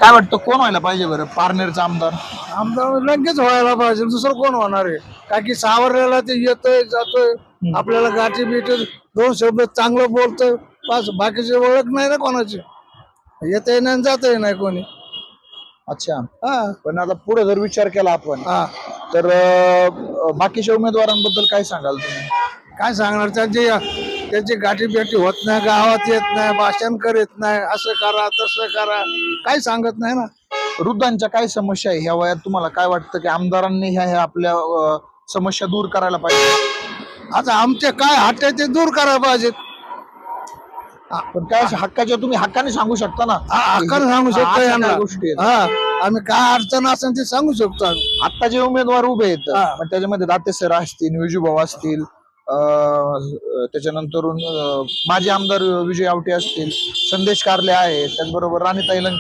काय वाटतं कोण व्हायला पाहिजे बरं पारनेरचा आमदार? आमदार लगेच व्हायला पाहिजे, दुसरं कोण होणार आहे? काय की सावरलेला ते येतोय जातोय, आपल्याला गाठी बिट दोन शब्द चांगलं बोलतोय, बस बाकीची ओळख नाही ना कोणाची. येतही नाही जातही नाही कोणी. अच्छा, हा पण आता पुढे जर विचार केला आपण हा तर बाकीच्या उमेदवारांबद्दल काय सांगाल तुम्ही? काय सांगणार? त्यांची गाठी भेटी होत नाही, गावात येत नाही, भाषण करीत नाही, असं करा तसं करा, काही सांगत नाही ना. वृद्धांच्या काय समस्या आहे ह्या वयात? तुम्हाला काय वाटतं की आमदारांनी ह्या आपल्या समस्या दूर करायला पाहिजे? आता आमचे काय हट्ट आहे ते दूर करायला पाहिजेत. पण काय अशा हक्काच्या तुम्ही हक्काने सांगू शकता ना? हक्कानं सांगू शकतो अशा यांना. काय गोष्टी आहेत? हा आम्ही काय अडचण असेल ते सांगू शकतो आम्ही. आता जे उमेदवार उभे आहेत हा. पण त्याच्यामध्ये दाते सर असतील, विजूभाऊ असतील, त्याच्यानंतर माजी आमदार विजय आवटे असतील, संदेश कारले आहेत, त्याचबरोबर राणीताई लंके